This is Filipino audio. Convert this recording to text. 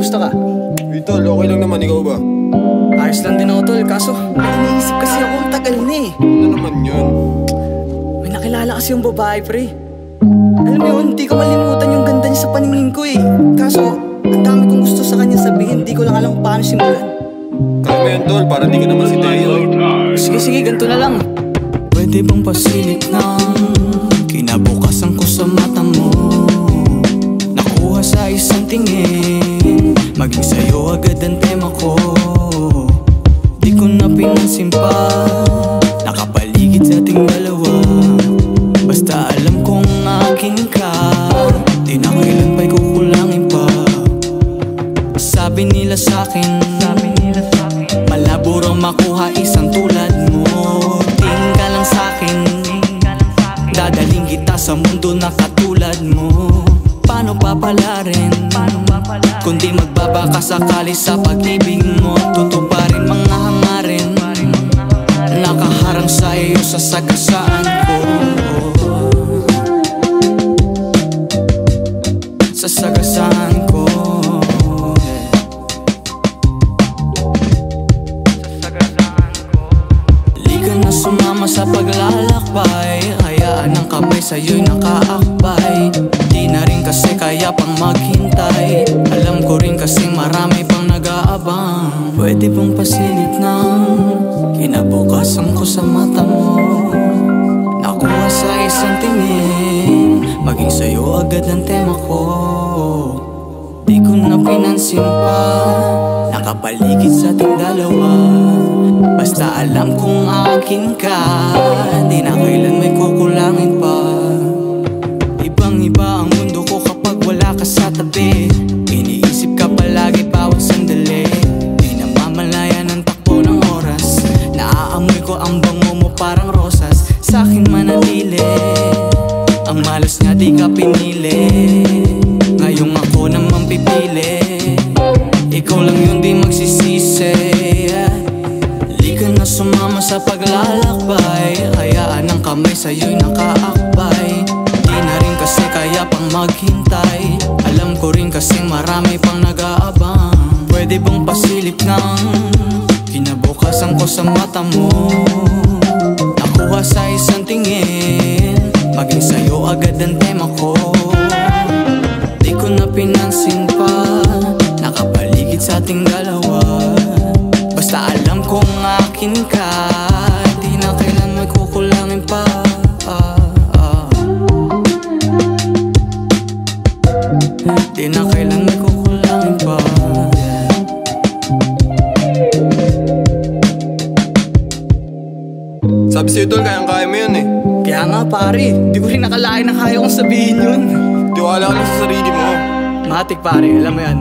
Kumusta ka? Uy tol, okay lang naman, ikaw ba? Ayos lang din ako tol, kaso may iniisip kasi ako ang tagal na eh. Ano naman yun? May nakilala kasi yung babae pre. Alam mo yun, di ko malimutan yung ganda niya sa paningin ko eh. Kaso, ang dami kong gusto sa kanya sabihin, di ko lang alam paano simulan. Kaya mo yun tol, para di ka naman si Tayo. Sige, ganito na lang. Pwede bang pasilip ng kinabukasan ko sa mata mo? Nakuha sa isang tingin, maging sa'yo agad ang tema ko. Di ko na pinansin pa, nakapaligid sa ating dalawa. Basta alam kong akin ka, di na kailan pa'y kukulangin pa. Sabi nila sa'kin, malabo raw makuha isang tulad mo. Tingin ka lang sa'kin, dadaling kita sa mundo na katulad mo. Paano papalarin, kundi magbabaka sakali sa pag-ibig mo. Tutuparin mga hangarin, nakaharang sa iyo sa sagasaan ko. Sa sagasaan ko. Liga na sumama sa paglalakbay, hayaan ang kamay sa'yo'y nakaakbay. Di na rin kasi kaya pang maghintay, alam ko rin kasing marami pang nag-aabang. Pwede bang pasilip ng kinabukasan ko sa mata mo? Nakuha sa isang tingin, maging sa'yo agad ang tema ko. Di ko na pinansin pa, nakapaligid sa ating dalawa. Basta alam kong akin ka, di na kailan may kukulangin pa. Ibang-iba ang mundo ko kapag wala ka sa tabi. Iniisip ka palagi bawat sandali, di namamalayan ang takbo ng oras. Naaamoy ko ang bango mo parang rosas, sa'kin manatili. Ang malas nga di ka pinili, ngayong ako naman pipili. Ikaw lang yun di magsisisi. Liga na sumama sa paglalakbay, hayaan ang kamay sa'yo'y nakaakbay. Di na rin kasi kaya pang maghintay, alam ko rin kasing marami pang nag-aabang. Pwede bang pasilip ng kinabukasan ko sa mata mo? Nakuha sa isang tingin, maging sa'yo agad ang tema ko. Di ko na pinansin pa, nakapaligid sa ating dalawa. Basta alam kong akin ka, di na kailan may kukulangin pa. Di na kailan may kukulangin pa. Sabi sa'yo tol, kayang-kaya mo yun eh. Kaya nga pare, di ko rin nakalain na kaya kong sabihin yun. Tiwala ka lang sa sarili mo. Matik pare, alam mo yan.